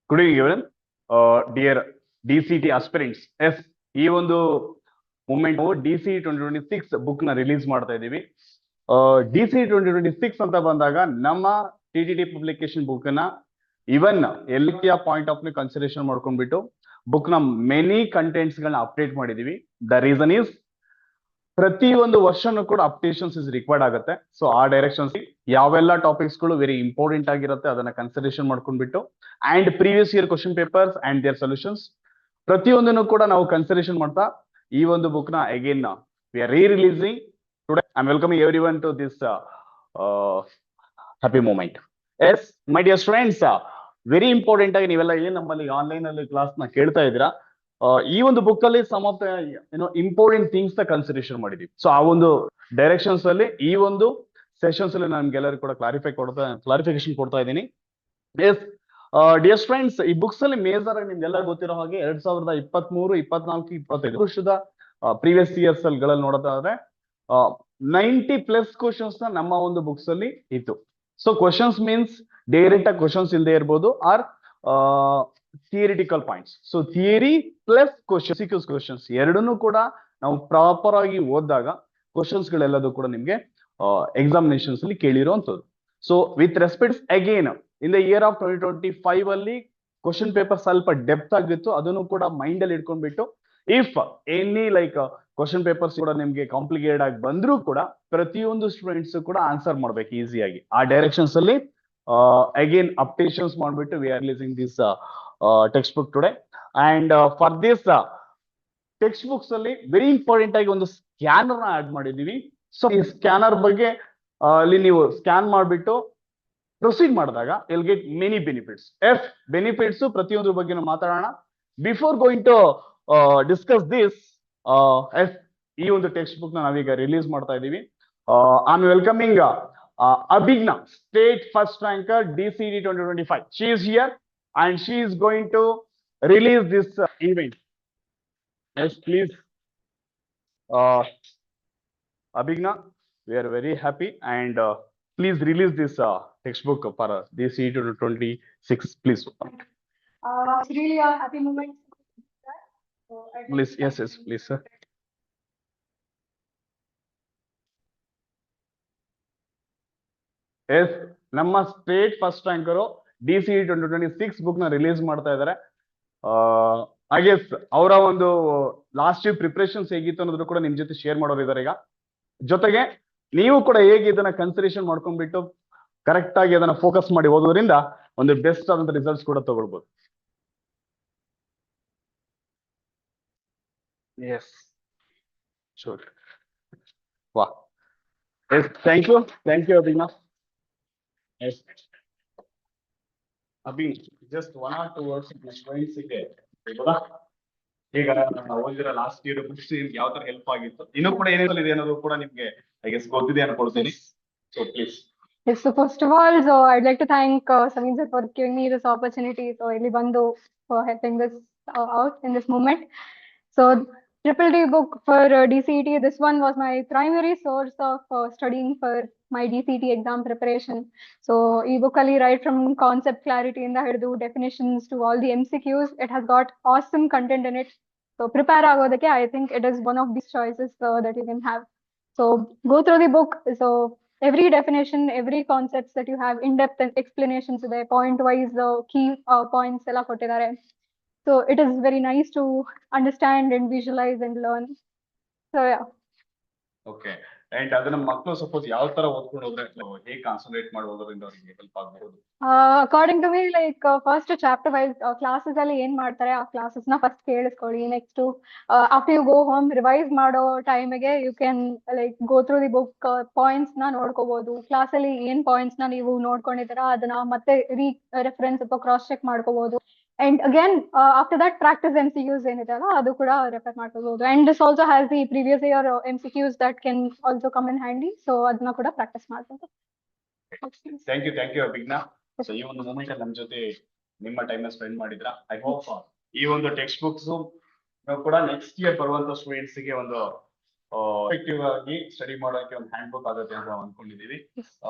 Good evening, everyone. Dear DCT aspirants, yes, ಈ ಒಂದು moment ನಾವು DCT 2026 ಬುಕ್ ನ ರಿಲೀಸ್ ಮಾಡ್ತಾ ಇದೀವಿ. DCT 2026 ಅಂತ ಬಂದಾಗ ನಮ್ಮ TTT ಪಬ್ಲಿಕೇಶನ್ ಬುಕ್ ನ ಇವನ್ ಎಲ್ಕಿಯ ಪಾಯಿಂಟ್ ಆಫ್ ಕನ್ಸಿಡರೇಷನ್ ಮಾಡ್ಕೊಂಡ್ಬಿಟ್ಟು ಬುಕ್ ನ ಮೆನಿ ಕಂಟೆಂಟ್ಸ್ ಗಳನ್ನ ಅಪ್ಡೇಟ್ ಮಾಡಿದೀವಿ. ದ ರೀಸನ್ ಈಸ್ ಪ್ರತಿಯೊಂದು ವರ್ಷನೂ ಕೂಡ ಅಪ್ಡೇಷನ್ಸ್ ಇಸ್ ರಿಕ್ವೈರ್ಡ್ ಆಗುತ್ತೆ. ಸೊ ಆ ಡೈರೆಕ್ಷನ್ಸ್ ಯಾವೆಲ್ಲ ಟಾಪಿಕ್ಸ್ ಗಳು ವೆರಿ ಇಂಪಾರ್ಟೆಂಟ್ ಆಗಿರುತ್ತೆ ಅದನ್ನ ಕನ್ಸಿಡರೇಷನ್ ಮಾಡ್ಕೊಂಡ್ಬಿಟ್ಟು and previous year question papers and their solutions ಪ್ರತಿಯೊಂದನ್ನು ಕೂಡ ನಾವು ಕನ್ಸಿಡರೇಷನ್ ಮಾಡ್ತಾ ಈ ಒಂದು ಬುಕ್ ನ again we are releasing today. I am welcoming everyone to this happy moment. S my dear students, very important ಆಗಿ ನೀವೆಲ್ಲ ಏನ್ ನಮ್ಮಲ್ಲಿ ಆನ್ಲೈನ್ ಅಲ್ಲಿ ಕ್ಲಾಸ್ ನ ಕೇಳ್ತಾ ಇದ್ದೀರಾ, ಈ ಒಂದು ಬುಕ್ ಅಲ್ಲಿ some of the important things ನ ಕನ್ಸಿಡರೇಷನ್ ಮಾಡಿದೀವಿ. ಸೊ ಆ ಒಂದು ಡೈರೆಕ್ಷನ್ಸ್ ಅಲ್ಲಿ ಈ ಒಂದು ಸೆಷನ್ಸ್ ಅಲ್ಲಿ ನಮ್ಗೆಲ್ಲರಿಗೂ ಕೂಡ ಕ್ಲಾರಿಫಿಕೇಶನ್ ಕೊಡ್ತಾ ಇದ್ದೀನಿ. ಎಸ್ ಡಿಯರ್ ಸ್ಟೂಡೆಂಟ್ಸ್, ಈ ಬುಕ್ಸ್ ಅಲ್ಲಿ ಮೇಜರ್ ಆಗಿ ನಿಮ್ಗೆಲ್ಲ ಗೊತ್ತಿರೋ ಹಾಗೆ 2023, 24, 25 ವರ್ಷದ ಪ್ರೀವಿಯಸ್ ಇಯರ್ಸ್ ಗಳಲ್ಲಿ ನೋಡೋದಾದ್ರೆ 90+ ಕ್ವಶನ್ಸ್ ನ ನಮ್ಮ ಒಂದು ಬುಕ್ಸ್ ಅಲ್ಲಿ ಇತ್ತು. ಸೊ ಕ್ವಶನ್ಸ್ ಮೀನ್ಸ್ ಡೈರೆಕ್ಟ್ ಆಗಿ ಕ್ವಶನ್ಸ್ ಇಲ್ಲದೆ ಇರ್ಬೋದು or theoretical points. So theory plus questions ಎರಡನ್ನೂ ಕೂಡ ನಾವು ಪ್ರಾಪರ್ ಆಗಿ ಓದಿದಾಗ ಕ್ವಶನ್ಸ್ ಗಳೆಲ್ಲದೂ ಕೂಡ ನಿಮ್ಗೆ ಎಕ್ಸಾಮಿನೇಷನ್ಸ್ ಅಲ್ಲಿ ಕೇಳಿರುವಂತದ್ದು. So with respects again in the year of 2025 ಅಲ್ಲಿ ಕ್ವಶನ್ ಪೇಪರ್ ಸ್ವಲ್ಪ ಡೆಪ್ತ್ ಆಗಿತ್ತು, ಅದನ್ನು ಕೂಡ ಮೈಂಡ್ ಅಲ್ಲಿ ಇಟ್ಕೊಂಡ್ಬಿಟ್ಟು if any like question papers ಕೂಡ ನಿಮ್ಗೆ ಕಾಂಪ್ಲಿಕೇಟೆಡ್ ಆಗಿ ಬಂದ್ರೂ ಕೂಡ ಪ್ರತಿಯೊಂದು ಸ್ಟೂಡೆಂಟ್ಸ್ ಕೂಡ ಆನ್ಸರ್ ಮಾಡ್ಬೇಕು ಈಸಿಯಾಗಿ. ಆ ಡೈರೆಕ್ಷನ್ಸ್ ಅಲ್ಲಿ ಅಗೇನ್ ಅಪ್ಡೇಷನ್ಸ್ ಮಾಡ್ಬಿಟ್ಟು V are releasing this text book today. And for this text books ಅಲ್ಲಿ ವೆರಿ ಇಂಪಾರ್ಟೆಂಟ್ ಆಗಿ ಒಂದು ಸ್ಕ್ಯಾನರ್ ನ ಆಡ್ ಮಾಡಿದೀವಿ. ಸೊ ಈ ಸ್ಕ್ಯಾನರ್ ಬಗ್ಗೆ ಅಲ್ಲಿ ನೀವು ಸ್ಕ್ಯಾನ್ ಮಾಡ್ಬಿಟ್ಟು ಪ್ರೊಸೀಡ್ ಮಾಡಿದಾಗ will get many benefits. Benefits ಪ್ರತಿಯೊಂದ್ರ ಬಗ್ಗೆ ಮಾತಾಡೋಣ. Before going to discuss this, ಈ ಒಂದು ಟೆಕ್ಸ್ಟ್ ಬುಕ್ ನ ನಾವೀಗ ರಿಲೀಸ್ ಮಾಡ್ತಾ ಇದೀವಿ. I am welcoming Abhigna, state first ranker DCT 2025. She is here and she is going to release this event. Yes, please. Abhigna, we are very happy and please release this textbook for DCT 2026, please. It's really a happy moment. Please, yes, please, sir. Yes, ನಮ್ಮ state first ರ್ಯಾಂಕರು DCT 2026 book ನ release ಮಾಡ್ತಾ ಇದ್ದಾರೆ. I guess ಅವರ ಒಂದು last preparations ಹೇಗಿತ್ತು ಅನ್ನೋದ್ರು ಕೂಡ ನಿಮ್ ಜೊತೆ ಶೇರ್ ಮಾಡೋರು ಇದಾರೆ ಈಗ. ಜೊತೆಗೆ ನೀವು ಕೂಡ ಹೇಗೆ ಇದನ್ನ ಕನ್ಸಿಡರೇಷನ್ ಮಾಡ್ಕೊಂಡ್ಬಿಟ್ಟು ಕರೆಕ್ಟ್ ಆಗಿ ಅದನ್ನ ಫೋಕಸ್ ಮಾಡಿ ಓದೋದ್ರಿಂದ ಒಂದು ಬೆಸ್ಟ್ ಆದಂತ ರಿಸಲ್ಟ್ಸ್ ಕೂಡ ತಗೊಳ್ಬಹುದು. Yes, sure. ವಾ, ಎಸ್, ಥ್ಯಾಂಕ್ ಯು ಅಭಿನಾ. Yes. Abhi, just 1 or 2 words my students ಗೆ ಹೇಳ್ಬೋದಾ? ಈಗ ನಾವು ಓದಿರೋ ಲಾಸ್ಟ್ ಇಯರ್ ಬುಕ್ಸ್ ಯಾವ ತರ ಹೆಲ್ಪ್ ಆಗಿತ್ತು, ಇನ್ನೂ ಕೂಡ ಏನೇನು ಇದೆ ಅನ್ನೋದು ಕೂಡ ನಿಮ್ಗೆ ಐ ಗೆಸ್ ಗೊತ್ತಿದೆ ಅನ್ಕೊಳ್ತೀನಿ. So please. Yes, so first of all, so I'd like to thank Samir sir for giving me this opportunity. So ಇಲ್ಲಿ ಬಂದು for helping this out in this moment. So Triple D book for DCT, this one was my primary source of studying for my DCT exam preparation. So e book ali right from concept clarity in the hidu definitions to all the MCQs, it has got awesome content in it. So prepare agodake I think it is one of these choices that you can have. So go through the book. So every definition, every concepts that you have in-depth explanations there, point wise the key points ella kottidare. So it is very nice to understand and visualize and learn. So yeah. Okay. And ಅದನ್ನ ಮಕ್ಕಳು suppose ಯಾವ ತರ ಓದ್ಕೊಂಡು ಹೋದ್ರೆ ಹೇಗೆ concentrate ಮಾಡಿ ಓದೋದ್ರಿಂದ ಅವರಿಗೆ ಹೆಲ್ಪ್ ಆಗಬಹುದು? According to me, like first chapter wise classes ಅಲ್ಲಿ ಏನ್ ಮಾಡ್ತಾರೆ ಆ ಕ್ಲಾಸಸ್ ನ ಫಸ್ಟ್ ಕೇಳಿಸ್ಕೊಳ್ಳಿ. Next after you go home revise ಮಾಡೋ ಟೈಮಿಗೆ you can like go through the book, points ನ ನೋಡ್ಕೋಬಹುದು. ಕ್ಲಾಸ್ ಅಲ್ಲಿ ಏನ್ ಪಾಯಿಂಟ್ಸ್ ನ ನೀವು ನೋಡ್ಕೊಂಡಿದ್ದೀರಾ ಅದನ್ನ ಮತ್ತೆ ರೆಫರೆನ್ಸ್ ಅಥವಾ ಕ್ರಾಸ್ ಚೆಕ್ ಮಾಡ್ಕೋಬಹುದು. And again, after that, practice MCQs ಏನಿದೆಯಲ್ಲ ಅದು ಕೂಡ ರೆಫರ್ ಮಾಡ್ಕೋಬಹುದು. And this also has the previous year MCQs that can also come in handy. So ಅದನ್ನ ಕೂಡ ಪ್ರಾಕ್ಟೀಸ್ ಮಾಡ್ಬೋದು. Thank you Abhijna. ಸೊ ಈ ಒಂದು ಮೂಮೆಂಟ್ ಅಲ್ಲಿ ನಮ್ಮ ಜೊತೆ ನಿಮ್ಮ ಟೈಮ್ ನ ಸ್ಪೆಂಡ್ ಮಾಡಿದ್ರ. ಐ ಹೋಪ್ ಈ ಒಂದು ಟೆಕ್ಸ್ಟ್ ಬುಕ್ಸ್ ಕೂಡ ನೆಕ್ಸ್ಟ್ ಇಯರ್ ಬರುವಂತ ಸ್ಟೂಡೆಂಟ್ಸ್ ಗೆ ಒಂದು ಎಫೆಕ್ಟಿವ್ ಆಗಿ ಸ್ಟಡಿ ಮಾಡೋಕೆ ಒಂದು ಹ್ಯಾಂಡ್ ಬುಕ್ ಆಗುತ್ತೆ ಅಂತ ಅನ್ಕೊಂಡಿದೀವಿ.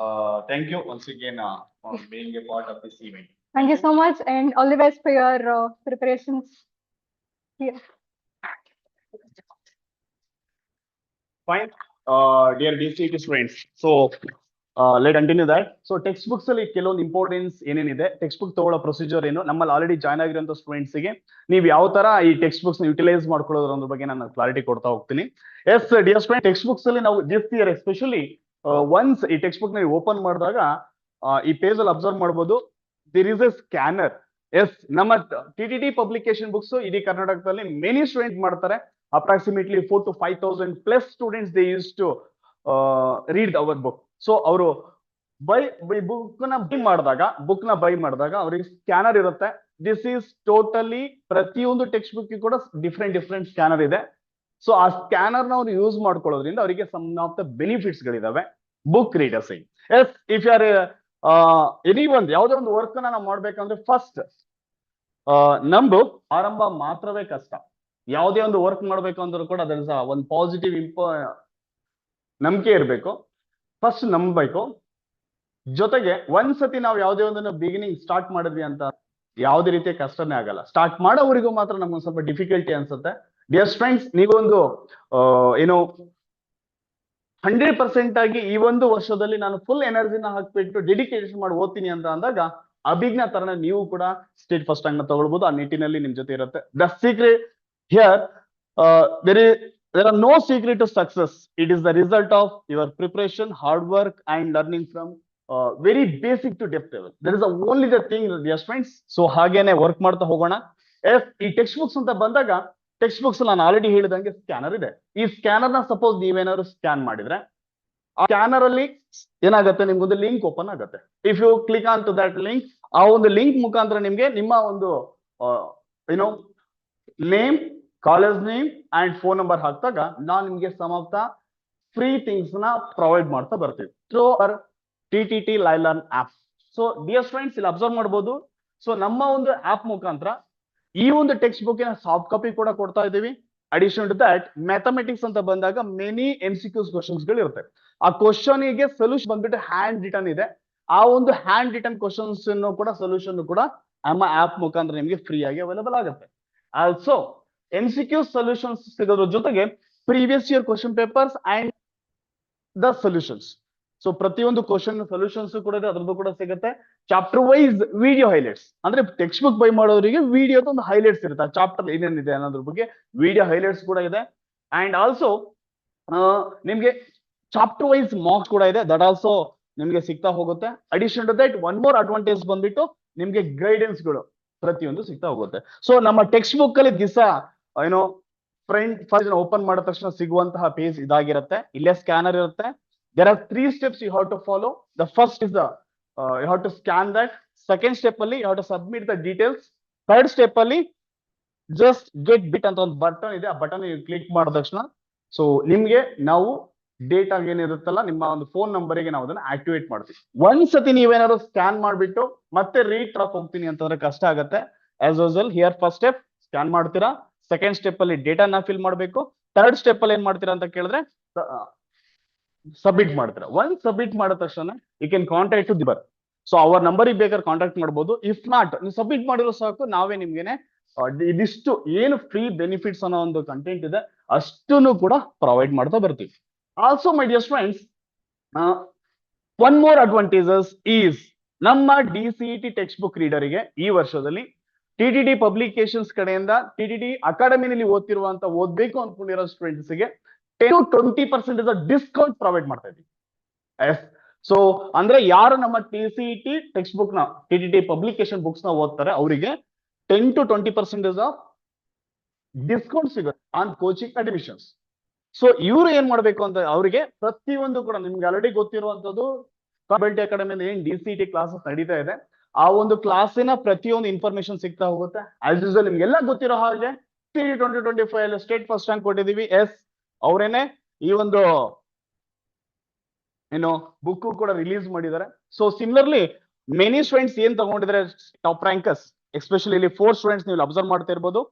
Thank you once again for being a part of this event. Thank you so much and all the best for your preparations here. Fine. Dear DCT students, so let continue that. So text books ಅಲ್ಲಿ ಕೆಲವೊಂದು importance ಏನೇನಿದೆ, text book ತಗೊಳ್ಳೋ procedure ಏನು, ನಮ್ಮಲ್ಲಿ already join ಆಗಿರೋ students ಗೆ ನೀವು ಯಾವ ತರ ಈ ಟೆಕ್ಸ್ಟ್ ಬುಕ್ಸ್ ಯುಟಿಲೈಸ್ ಮಾಡ್ಕೊಳ್ಳೋದ್ರ ಅನ್ನೋದ್ರ ಬಗ್ಗೆ ನಾನು ಕ್ಲಾರಿಟಿ ಕೊಡ್ತಾ ಹೋಗ್ತೀನಿ. Yes dear student, text books ಅಲ್ಲಿ ನಾವು ದಿಸ್ ಇಯರ್ ಎಸ್ಪೆಷಲಿ ಒನ್ಸ್ ಈ ಟೆಕ್ಸ್ಟ್ ಬುಕ್ ನೀವು ಓಪನ್ ಮಾಡಿದಾಗ ಈ ಪೇಜ್ ಅಲ್ಲಿ ಅಬ್ಸರ್ವ್ ಮಾಡಬಹುದು, there is a scanner. Yes, ನಮ್ಮ ಟಿಟಿಟಿ ಪಬ್ಲಿಕೇಶನ್ ಬುಕ್ಸ್ ಇಡೀ ಕರ್ನಾಟಕದಲ್ಲಿ ಮೆನಿ ಸ್ಟೂಡೆಂಟ್ ಮಾಡ್ತಾರೆ. Approximately 4,000 to 5,000 plus students they used to read our book. So ಅವರು ಬುಕ್ ನ ಬೈ ಮಾಡಿದಾಗ ಅವ್ರಿಗೆ ಸ್ಕ್ಯಾನರ್ ಇರುತ್ತೆ. ದಿಸ್ ಈಸ್ ಟೋಟಲಿ ಪ್ರತಿಯೊಂದು ಟೆಕ್ಸ್ಟ್ ಬುಕ್ ಕೂಡ ಡಿಫ್ರೆಂಟ್ ಸ್ಕ್ಯಾನರ್ ಇದೆ. ಸೊ ಆ ಸ್ಕ್ಯಾನರ್ ನ ಅವ್ರು ಯೂಸ್ ಮಾಡ್ಕೊಳ್ಳೋದ್ರಿಂದ ಅವರಿಗೆ ಸಮ್ ಆಫ್ ದ ಬೆನಿಫಿಟ್ಸ್ ಗಳಿದಾವೆ book readers. Yes, if you are any ಒಂದು ಯಾವುದೇ ಒಂದು ವರ್ಕ್ ನಾವು ಮಾಡ್ಬೇಕಂದ್ರೆ ಫಸ್ಟ್ ನಮ್ದು ಆರಂಭ ಮಾತ್ರವೇ ಕಷ್ಟ. ಯಾವುದೇ ಒಂದು ವರ್ಕ್ ಮಾಡ್ಬೇಕು ಅಂದ್ರೂ ಕೂಡ ಅದರ ಒಂದು ಪಾಸಿಟಿವ್ ನಂಬಿಕೆ ಇರಬೇಕು. ಫಸ್ಟ್ ನಂಬಬೇಕು. ಜೊತೆಗೆ ಒಂದ್ಸತಿ ನಾವು ಯಾವುದೇ ಒಂದನ್ನು ಬಿಗಿನಿಂಗ್ ಸ್ಟಾರ್ಟ್ ಮಾಡಿದ್ವಿ ಅಂತ ಯಾವುದೇ ರೀತಿಯ ಕಷ್ಟನೇ ಆಗಲ್ಲ. ಸ್ಟಾರ್ಟ್ ಮಾಡೋವರಿಗೂ ಮಾತ್ರ ನಮ್ಗೊಂದು ಸ್ವಲ್ಪ ಡಿಫಿಕಲ್ಟಿ ಅನ್ಸುತ್ತೆ. ಡಿಯರ್ ಫ್ರೆಂಡ್ಸ್, ನೀವೊಂದು ಏನು 100% ಆಗಿ ಈ ಒಂದು ವರ್ಷದಲ್ಲಿ ನಾನು ಫುಲ್ ಎನರ್ಜಿನ ಹಾಕ್ಬಿಟ್ಟು ಡೆಡಿಕೇಶನ್ ಮಾಡಿ ಓದ್ತೀನಿ ಅಂತ ಅಂದಾಗ ಅಭಿಜ್ಞಾ ತರನ ನೀವು ಕೂಡ ಸ್ಟೇಟ್ ಫಸ್ಟ್ ರ್ಯಾಂಕ್ ನ ತಗೊಳ್ಬಹುದು. ಆ ನಿಟ್ಟಿನಲ್ಲಿ ನಿಮ್ ಜೊತೆ ಇರುತ್ತೆ. The secret here, there are no secret to success. It is the result of your preparation, hard work and learning from very basic to depth level. That is the only the thing, dear friends. So ಹಾಗೇನೆ work ಮಾಡ್ತಾ ಹೋಗೋಣ. ಈ text books ಅಂತ ಬಂದಾಗ text books ನಾನು already ಹೇಳಿದಂಗೆ scanner ಇದೆ. ಈ ಸ್ಕ್ಯಾನರ್ ನ ಸಪೋಸ್ ನೀವೇನಾದ್ರು ಸ್ಕ್ಯಾನ್ ಮಾಡಿದ್ರೆ ಆ ಸ್ಕ್ಯಾನರ್ ಅಲ್ಲಿ ಏನಾಗುತ್ತೆ, ನಿಮ್ಗೊಂದು ಲಿಂಕ್ ಓಪನ್ ಆಗುತ್ತೆ. If you click on to that link, ಆ ಒಂದು ಲಿಂಕ್ ಮುಖಾಂತರ ನಿಮ್ಗೆ ನಿಮ್ಮ ಒಂದು ಏನೋ name, college name and phone number ಹಾಕಿದಾಗ ನಾವು ನಿಮ್ಗೆ some of the free things ನ ಪ್ರೊವೈಡ್ ಮಾಡ್ತಾ ಬರ್ತೀವಿ through our TTT live learn app. So dear friends, ಇಲ್ಲಿ ಅಬ್ಸರ್ವ್ ಮಾಡಬಹುದು. ಸೊ ನಮ್ಮ ಒಂದು ಆಪ್ ಮುಖಾಂತರ ಈ ಒಂದು ಟೆಕ್ಸ್ಟ್ ಬುಕ್ ಸಾಫ್ಟ್ ಕಾಪಿ ಕೂಡ ಕೊಡ್ತಾ ಇದ್ದೀವಿ. ಅಡಿಷನ್ ಟು ದಟ್, ಮ್ಯಾಥಮೆಟಿಕ್ಸ್ ಅಂತ ಬಂದಾಗ ಮೆನಿ MCQs ಕ್ವಶನ್ಸ್ ಗಳು ಇರುತ್ತೆ. ಆ ಕ್ವಶನ್ ಗೆ ಸೊಲ್ಯೂಷನ್ ಬಂದ್ಬಿಟ್ಟು ಹ್ಯಾಂಡ್ ರಿಟರ್ನ್ ಇದೆ. ಆ ಒಂದು ಹ್ಯಾಂಡ್ ರಿಟರ್ನ್ ಕ್ವಶನ್ಸ್ ಕೂಡ ಸೊಲ್ಯೂಷನ್ ಕೂಡ ನಮ್ಮ ಆಪ್ ಮುಖಾಂತರ ನಿಮಗೆ ಫ್ರೀ ಆಗಿ ಅವೈಲೇಬಲ್ ಆಗುತ್ತೆ. ಆಲ್ಸೋ MCQ ಸೊಲ್ಯೂಷನ್ಸ್ ಸಿಗೋದ್ರ ಜೊತೆಗೆ previous year question papers and the solutions. So ಪ್ರತಿಯೊಂದು ಕ್ವಶನ್ ಸೊಲ್ಯೂಷನ್ಸ್ ಕೂಡ ಇದೆ, ಅದ್ರದ್ದು ಕೂಡ ಸಿಗುತ್ತೆ. ಚಾಪ್ಟರ್ ವೈಸ್ ವಿಡಿಯೋ ಹೈಲೈಟ್ಸ್, ಅಂದ್ರೆ ಟೆಕ್ಸ್ಟ್ ಬುಕ್ ಬೈ ಮಾಡೋರಿಗೆ ವಿಡಿಯೋದ ಒಂದು ಹೈಲೈಟ್ಸ್ ಇರುತ್ತೆ. ಆ ಚಾಪ್ಟರ್ ಏನೇನಿದೆ ಅನ್ನೋದ್ರ ಬಗ್ಗೆ ವಿಡಿಯೋ ಹೈಲೈಟ್ಸ್ ಕೂಡ ಇದೆ. ಅಂಡ್ ಆಲ್ಸೋ ನಿಮ್ಗೆ ಚಾಪ್ಟರ್ ವೈಸ್ ಮಾರ್ಕ್ಸ್ ಕೂಡ ಇದೆ. ದಟ್ ಆಲ್ಸೋ ನಿಮ್ಗೆ ಸಿಗ್ತಾ ಹೋಗುತ್ತೆ. Addition to that, one more advantage ಬಂದ್ಬಿಟ್ಟು ನಿಮ್ಗೆ ಗೈಡೆನ್ಸ್ ಗಳು ಪ್ರತಿಯೊಂದು ಸಿಗ್ತಾ ಹೋಗುತ್ತೆ. ಸೊ ನಮ್ಮ ಟೆಕ್ಸ್ಟ್ ಬುಕ್ ಅಲ್ಲಿ ದಿವಸ ಏನೋ ಫಸ್ಟ್ ಓಪನ್ ಮಾಡಿದ ತಕ್ಷಣ ಸಿಗುವಂತಹ ಪೇಜ್ ಇದಾಗಿರುತ್ತೆ. ಇಲ್ಲೇ ಸ್ಕ್ಯಾನರ್ ಇರುತ್ತೆ. There are 3 steps you have to follow. The first is you have to scan that. Second step ಅಲ್ಲಿ you have to submit the details. Third step ಅಲ್ಲಿ just get bit ಅಂತ ಒಂದು ಬಟನ್ ಇದೆ. ಆ button click ಮಾಡಿದ ತಕ್ಷಣ so ನಿಮ್ಗೆ ನಾವು ಡೇಟಾ ಏನಿರುತ್ತಲ್ಲ ನಿಮ್ಮ ಒಂದು ಫೋನ್ ನಂಬರ್ಗೆ ನಾವು ಅದನ್ನ ಆಕ್ಟಿವೇಟ್ ಮಾಡ್ತೀವಿ. ಒಂದ್ಸತಿ ನೀವೇನಾದ್ರು ಸ್ಕ್ಯಾನ್ ಮಾಡ್ಬಿಟ್ಟು ಮತ್ತೆ ರೀಡ್ ಟ್ರಾಕ್ ಹೋಗ್ತೀನಿ ಅಂತಂದ್ರೆ ಕಷ್ಟ ಆಗುತ್ತೆ. As usual here first step scan ಮಾಡ್ತೀರಾ. ಸೆಕೆಂಡ್ ಸ್ಟೆಪ್ ಅಲ್ಲಿ ಡೇಟಾನ ಫಿಲ್ ಮಾಡಬೇಕು. ಥರ್ಡ್ ಸ್ಟೆಪ್ ಅಲ್ಲಿ ಏನ್ ಮಾಡ್ತೀರಾ ಅಂತ ಕೇಳಿದ್ರೆ ಸಬ್ಮಿಟ್ ಮಾಡ್ತೀರಾ. ಒಂದ್ ಸಬ್ಮಿಟ್ ಮಾಡಿದ ತಕ್ಷಣ ಯು ಕ್ಯಾನ್ ಕಾಂಟ್ಯಾಕ್ಟ್ ಟು ದಿಬರ್. ಸೊ ಅವರ್ ನಂಬರಿಗೆ ಬೇಕಾದ್ರೆ ಕಾಂಟ್ಯಾಕ್ಟ್ ಮಾಡ್ಬೋದು. ಇಫ್ ನಾಟ್, ನೀವು ಸಬ್ಮಿಟ್ ಮಾಡಿರೋ ಸಾಕು, ನಾವೇ ನಿಮ್ಗೆನೆ ಇದಿಷ್ಟು ಏನು ಫ್ರೀ ಬೆನಿಫಿಟ್ಸ್ ಅನ್ನೋ ಒಂದು ಕಂಟೆಂಟ್ ಇದೆ ಅಷ್ಟನ್ನು ಕೂಡ ಪ್ರೊವೈಡ್ ಮಾಡ್ತಾ ಬರ್ತೀವಿ. Also my dear friends, one more advantages is ನಮ್ಮ DCET ಟೆಕ್ಸ್ಟ್ ಬುಕ್ ರೀಡರಿಗೆ ಈ ವರ್ಷದಲ್ಲಿ TTT ಪಬ್ಲಿಕೇಶನ್ಸ್ ಕಡೆಯಿಂದ TTT ಅಕಾಡೆಮಿನಲ್ಲಿ ಓದ್ಬೇಕು ಅನ್ಕೊಂಡಿರೋ ಸ್ಟೂಡೆಂಟ್ಸ್ ಗೆ 10 to 20% ಡಿಸ್ಕೌಂಟ್ ಪ್ರೊವೈಡ್ ಮಾಡ್ತಾ ಇದ್ದೀವಿ. ಎಸ್, ಸೊ ಅಂದ್ರೆ ಯಾರು ನಮ್ಮ TCET ಟೆಕ್ಸ್ಟ್ ಬುಕ್ ನ TTT ಪಬ್ಲಿಕೇಶನ್ ಬುಕ್ಸ್ ನ ಓದ್ತಾರೆ ಅವರಿಗೆ 10 to 20% ಆಫ್ ಡಿಸ್ಕೌಂಟ್ ಸಿಗುತ್ತೆ ಆನ್ ಕೋಚಿಂಗ್ ಅಡ್ಮಿಷನ್ಸ್. ಸೊ ಇವರು ಏನ್ ಮಾಡ್ಬೇಕು ಅಂತ, ಅವರಿಗೆ ಪ್ರತಿಯೊಂದು ಕೂಡ ನಿಮ್ಗೆ ಆಲ್ರೆಡಿ ಗೊತ್ತಿರುವಂತದ್ದು ಕಾಂಪಿಟೇಟಿವ್ ಅಕಾಡೆಮಿಯಲ್ಲಿ ಏನ್ DCET ಕ್ಲಾಸಸ್ ನಡೀತಾ ಇದೆ, ಆ ಒಂದು ಕ್ಲಾಸಿನ ಪ್ರತಿಯೊಂದು ಇನ್ಫಾರ್ಮೇಶನ್ ಸಿಗ್ತಾ ಹೋಗುತ್ತೆ. ಆಸ್ ಯೂಸಲ್ ನಿಮ್ಗೆಲ್ಲ ಗೊತ್ತಿರೋ ಹಾಗೆ TTT 2025 ಸ್ಟೇಟ್ ಫಸ್ಟ್ ರ್ಯಾಂಕ್ ಕೊಟ್ಟಿದೀವಿ. ಎಸ್, ಅವರೇನೆ ಈ ಒಂದು ಏನು ಬುಕ್ ಕೂಡ ರಿಲೀಸ್ ಮಾಡಿದ್ದಾರೆ. ಸೊ ಸಿಮಿಲರ್ಲಿ ಮೆನಿ ಸ್ಟೂಡೆಂಟ್ಸ್ ಏನ್ ತಗೊಂಡಿದ್ದಾರೆ ಟಾಪ್ ರ್ಯಾಂಕರ್ಸ್, ಎಸ್ಪೆಷಲಿ ಇಲ್ಲಿ 4 ಸ್ಟೂಡೆಂಟ್ಸ್ ನೀವು ಅಬ್ಸರ್ವ್ ಮಾಡ್ತಾ ಇರ್ಬೋದು.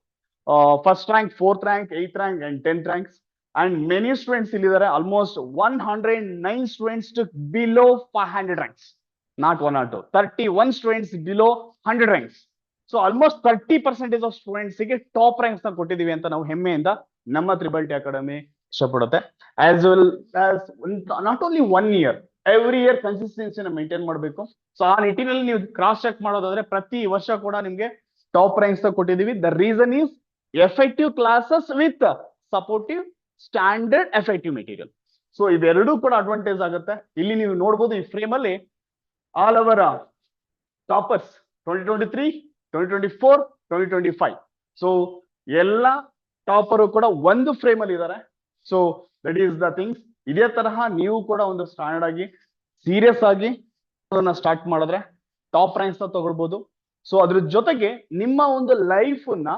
First rank, 4th rank, 8th rank and 10th ranks. And many students ಇಲ್ಲಿದ್ದಾರೆ. Almost 109 students to below 500 ranks. not 1 or 2, 31 students below 100 ranks. So almost 30% of students ಗೆ top ranks ನ ಕೊಟ್ಟಿದೀವಿ ಅಂತ ನಾವು ಹೆಮ್ಮೆಯಿಂದ ನಮ್ಮ ತ್ರಿಬಲ್ ಟಿ ಅಕಾಡೆಮಿ ಇಷ್ಟಪಡುತ್ತೆ. As well as not only 1 year, every year ಕನ್ಸಿಸ್ಟೆನ್ಸಿನ ಮೇಂಟೈನ್ ಮಾಡಬೇಕು. ಸೊ ಆ ನಿಟ್ಟಿನಲ್ಲಿ ನೀವು ಕ್ರಾಸ್ ಚೆಕ್ ಮಾಡೋದಾದ್ರೆ ಪ್ರತಿ ವರ್ಷ ಕೂಡ ನಿಮ್ಗೆ ಟಾಪ್ ರ್ಯಾಂಕ್ಸ್ ನ ಕೊಟ್ಟಿದೀವಿ. The reason is effective classes with supportive standard effective material. So ಇವೆರಡೂ ಕೂಡ ಅಡ್ವಾಂಟೇಜ್ ಆಗುತ್ತೆ. ಇಲ್ಲಿ ನೀವು ನೋಡಬಹುದು ಈ ಫ್ರೇಮ್ ಅಲ್ಲಿ ಆಲ್ ಅವರ್ ಟಾಪರ್ಸ್ 2023, 2024, 2025. ಸೊ ಎಲ್ಲ ಟಾಪರ್ ಕೂಡ ಒಂದು ಫ್ರೇಮ್ ಅಲ್ಲಿ ಇದ್ದಾರೆ. So that is the things. ಇದೇ ತರಹ ನೀವು ಕೂಡ ಒಂದು ಸ್ಟ್ಯಾಂಡರ್ಡ್ ಆಗಿ ಸೀರಿಯಸ್ ಆಗಿ ಸ್ಟಾರ್ಟ್ ಮಾಡಿದ್ರೆ ಟಾಪ್ ರ್ಯಾಂಕ್ಸ್ ನ ತಗೊಳ್ಬಹುದು. ಸೊ ಅದ್ರ ಜೊತೆಗೆ ನಿಮ್ಮ ಒಂದು ಲೈಫ್ ನ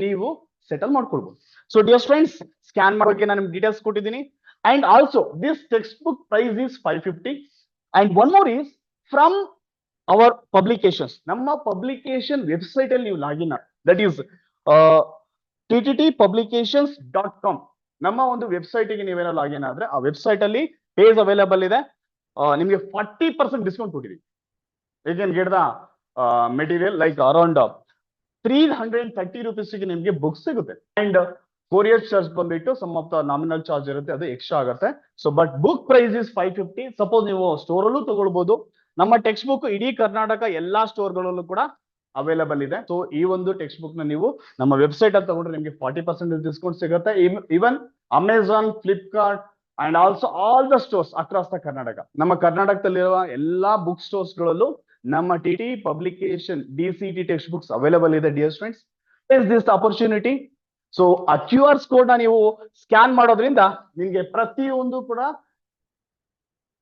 ನೀವು ಸೆಟಲ್ ಮಾಡ್ಕೊಳ್ಬಹುದು. ಸೊ ಡಿಯರ್ ಫ್ರೆಂಡ್ಸ್, ಸ್ಕ್ಯಾನ್ ಮಾಡೋಕೆ ನಾನು ನಿಮ್ಗೆ ಡೀಟೇಲ್ಸ್ ಕೊಟ್ಟಿದ್ದೀನಿ. And also this text book price is 550. And one more is from our publications. ನಮ್ಮ ಪಬ್ಲಿಕೇಶನ್ ವೆಬ್ಸೈಟ್ ಅಲ್ಲಿ ನೀವು ಲಾಗಿನ್ ಮಾಡಿ, ದಟ್ ಈಸ್ tttpublications.com. ನಮ್ಮ ಒಂದು ವೆಬ್ಸೈಟ್ ಗೆ ನೀವೇನೋ ಲಾಗಿನ್ ಆದ್ರೆ ಆ ವೆಬ್ಸೈಟ್ ಅಲ್ಲಿ ಪೇಜ್ ಅವೈಲೇಬಲ್ ಇದೆ. ನಿಮಗೆ 40% ಡಿಸ್ಕೌಂಟ್ ಕೊಟ್ಟಿದ್ದೀವಿ. You can get the material like around 330 rupees ನಿಮ್ಗೆ ಬುಕ್ ಸಿಗುತ್ತೆ. ಅಂಡ್ ಕೊರಿಯರ್ ಚಾರ್ಜ್ ಬಂದ್ಬಿಟ್ಟು some of the nominal charge ಇರುತ್ತೆ, ಅದು ಎಕ್ಸ್ಟ್ರಾ ಆಗುತ್ತೆ. So but book price is 550. Suppose ನೀವು ಸ್ಟೋರ್ ಅಲ್ಲೂ ತಗೊಳ್ಬಹುದು. ನಮ್ಮ ಟೆಕ್ಸ್ಟ್ ಬುಕ್ ಇಡೀ ಕರ್ನಾಟಕ ಎಲ್ಲಾ ಸ್ಟೋರ್ ಗಳಲ್ಲೂ ಕೂಡ ಅವೈಲೇಬಲ್ ಇದೆ. ಸೊ ಈ ಒಂದು ಟೆಕ್ಸ್ಟ್ ಬುಕ್ ನ ನೀವು ನಮ್ಮ ವೆಬ್ಸೈಟ್ ಅಲ್ಲಿ ತಗೊಂಡ್ರೆ ನಿಮಗೆ 40% ಡಿಸ್ಕೌಂಟ್ ಸಿಗುತ್ತೆ. Even Amazon, Flipkart and also all the stores across the Karnataka, ನಮ್ಮ ಕರ್ನಾಟಕದಲ್ಲಿರುವ ಎಲ್ಲಾ ಬುಕ್ ಸ್ಟೋರ್ಸ್ ಗಳಲ್ಲೂ ನಮ್ಮ TT publication DCT textbooks available ಇದೆ. Dear friends, is this opportunity. So ಆ QR ಕೋಡ್ ನ ನೀವು ಸ್ಕ್ಯಾನ್ ಮಾಡೋದ್ರಿಂದ ನಿಮ್ಗೆ ಪ್ರತಿಯೊಂದು ಕೂಡ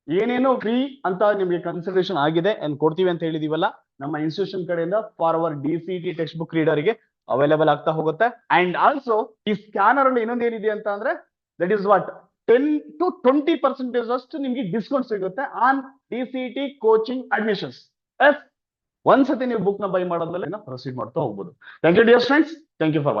ಏನೇನು ಫ್ರೀ ಅಂತ ನಿಮ್ಗೆ ಕನ್ಸಿಡರೇಷನ್ ಆಗಿದೆ ಅಂಡ್ ಕೊಡ್ತೀವಿ ಅಂತ ಹೇಳಿದೀವಲ್ಲ, ನಮ್ಮ ಇನ್ಸ್ಟಿಟ್ಯೂಷನ್ ಕಡೆಯಿಂದ for our DCT text book reader ಗೆ ಅವೈಲೇಬಲ್ ಆಗ್ತಾ ಹೋಗುತ್ತೆ. ಅಂಡ್ ಆಲ್ಸೋ ಈ ಸ್ಕ್ಯಾನರ್ ಅಲ್ಲಿ ಇನ್ನೊಂದು ಏನಿದೆ ಅಂತ ಅಂದ್ರೆ ದಟ್ ಈಸ್ ವಾಟ್ 10 to 20% ಅಷ್ಟು ನಿಮ್ಗೆ ಡಿಸ್ಕೌಂಟ್ ಸಿಗುತ್ತೆ ಆನ್ DCT ಕೋಚಿಂಗ್ ಅಡ್ಮಿಷನ್ಸ್. ಒಂದ್ಸತಿ ನೀವು ಬುಕ್ ನ ಬೈ ಮಾಡೋದ್ಮೇಲೆ ಪ್ರೊಸೀಡ್ ಮಾಡ್ತಾ ಹೋಗ್ಬೋದು. Thank you dear friends, thank you for watching.